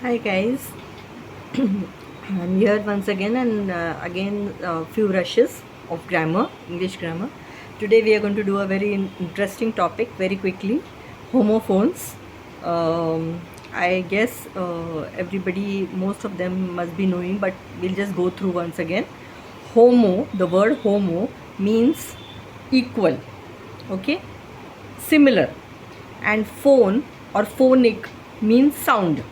Hi guys, I'm here once again and again few rushes of grammar, English grammar. Today we are going to do a very interesting topic very quickly, homophones. I guess everybody, most of them must be knowing, but we'll just go through once again. Homo, the word homo means equal, okay, similar, and phone or phonic means sound,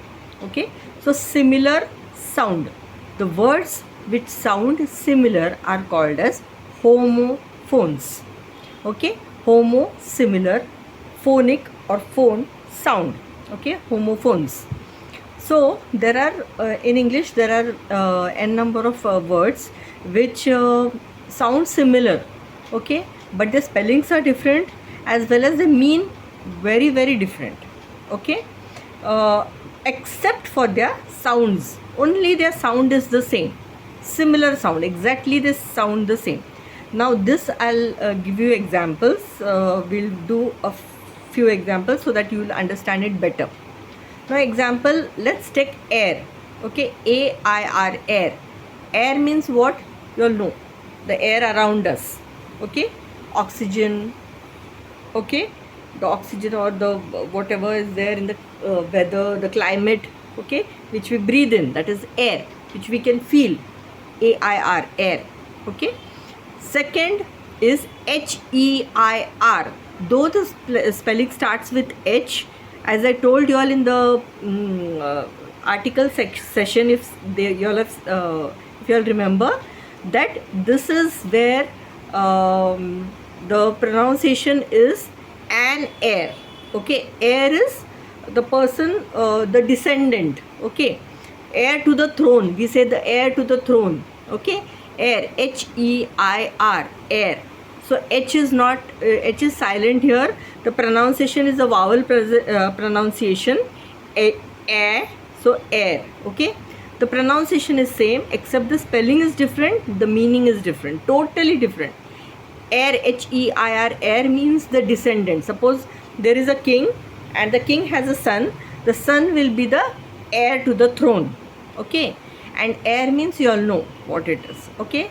okay. So similar sound, the words which sound similar are called as homophones, okay. Homo, similar, phonic or phone, sound, okay, homophones. So there are in English there are n number of words which sound similar, okay, but the spellings are different as well as they mean very different, okay. Uh, Except for their sounds, only their sound is the same, similar sound, exactly they sound the same. Now this I'll give you examples. We'll do a few examples so that you will understand it better. Now example, let's take air, okay. AIR, air. Air means what? You'll know, the air around us, okay. Oxygen, okay, the oxygen or the whatever is there in the weather, the climate, okay, which we breathe in, that is air, which we can feel. AIR, air, okay. Second is HEIR. Though the spelling starts with H, as I told you all in the article session, if you all have, if you all remember, that this is where the pronunciation is an heir, okay. Heir is the person, the descendant, okay. Heir to the throne, we say the heir to the throne, okay. Heir, HEIR, heir. So H is not, H is silent here. The pronunciation is a vowel pronunciation, air, so air, okay. The pronunciation is same except the spelling is different, the meaning is different, totally different. Heir, HEIR, heir means the descendant. Suppose there is a king and the king has a son, the son will be the heir to the throne, okay. And heir means you all know what it is, okay.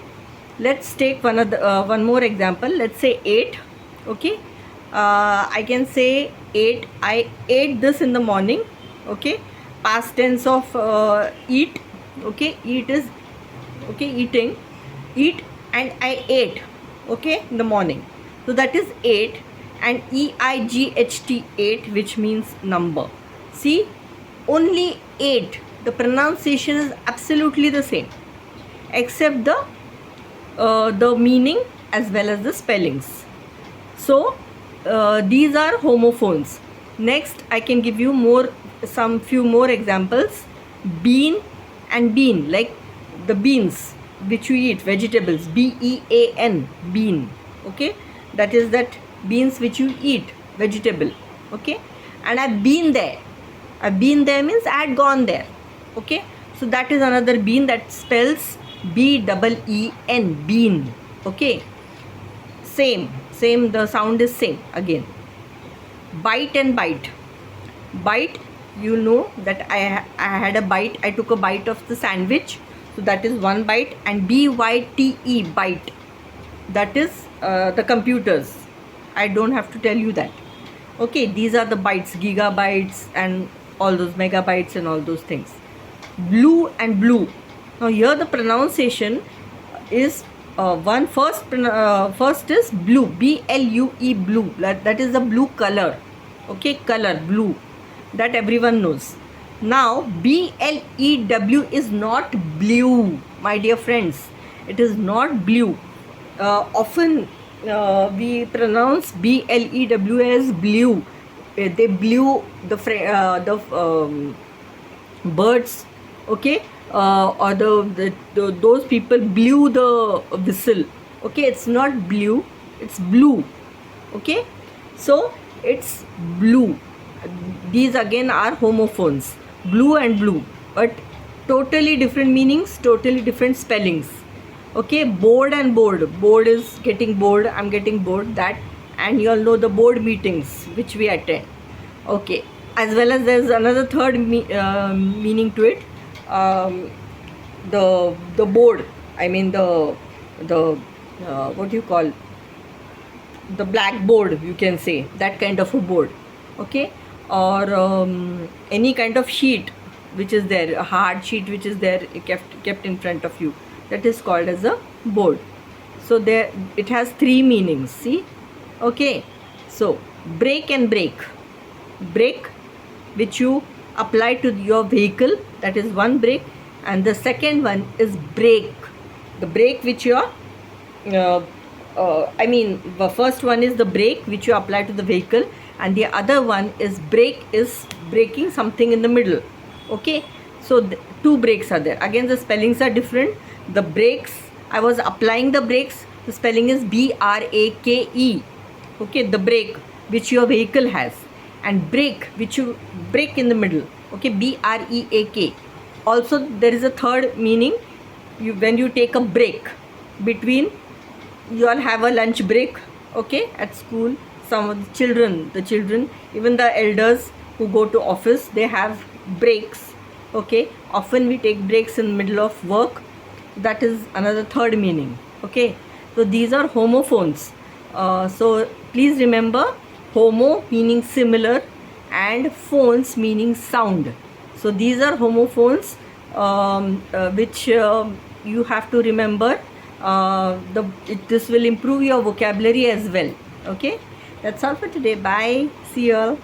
Let's take one more example. Let's say 8, okay. I can say 8, I ate this in the morning, okay. Past tense of eat, okay. Eat is, okay, eating, eat, and I ate, okay, in the morning. So that is 8, and EIGHT, 8, which means number. See, only 8, the pronunciation is absolutely the same except the meaning as well as the spellings. So these are homophones. Next I can give you few more examples. Bean and bean, like the beans which you eat, vegetables, BEAN, bean, okay. That is that beans which you eat, vegetable, okay. And I've been there, means I had gone there, okay. So that is another bean, that spells BEEN, bean, okay. Same, the sound is same again. Bite and bite. Bite, you know that I had a bite, I took a bite of the sandwich, so that is one bite. And BYTE, bite, that is the computers, I don't have to tell you that, okay. These are the bytes, gigabytes and all those megabytes and all those things. Blue and blue. Now here the pronunciation is first is blue, BLUE, blue, that is the blue color, okay. Color, blue, that everyone knows. Now BLEW is not blue, my dear friends, it is not blue. Often we pronounce BLEW as blue. They blew the birds, okay. Or those people blew the whistle, okay. It's not blue, it's blue, okay. So it's blue. These again are homophones, blue and blue, but totally different meanings, totally different spellings, okay. Bored and bored, bored is getting bored, I'm getting bored, that. And you all know the board meetings which we attend, okay. as well as there's another third meaning to it. The board, I mean the what do you call, the blackboard, you can say, that kind of a board. Okay, or any kind of sheet which is there, a hard sheet which is there, kept in front of you, that is called as a board. So there it has three meanings, see. Okay, so brake and brake. Brake which you apply to your vehicle, that is one brake, and the second one is brake, the brake which you are I mean, the first one is the brake which you apply to the vehicle, and the other one is brake, is braking something in the middle. Okay, so two brakes are there. Again, the spellings are different. The brakes, I was applying the brakes, the spelling is B-R-A-K-E. Okay, the brake which your vehicle has, and brake which you break in the middle. Okay, B-R-E-A-K. Also, there is a third meaning. When you take a break between, you all have a lunch break, okay, at school. Some of the children, even the elders who go to office, they have breaks. Okay, often we take breaks in the middle of work. That is another third meaning. Okay, so these are homophones. So please remember, homo meaning similar and phones meaning sound. So these are homophones which you have to remember. This will improve your vocabulary as well. Okay, that's all for today. Bye, see you all.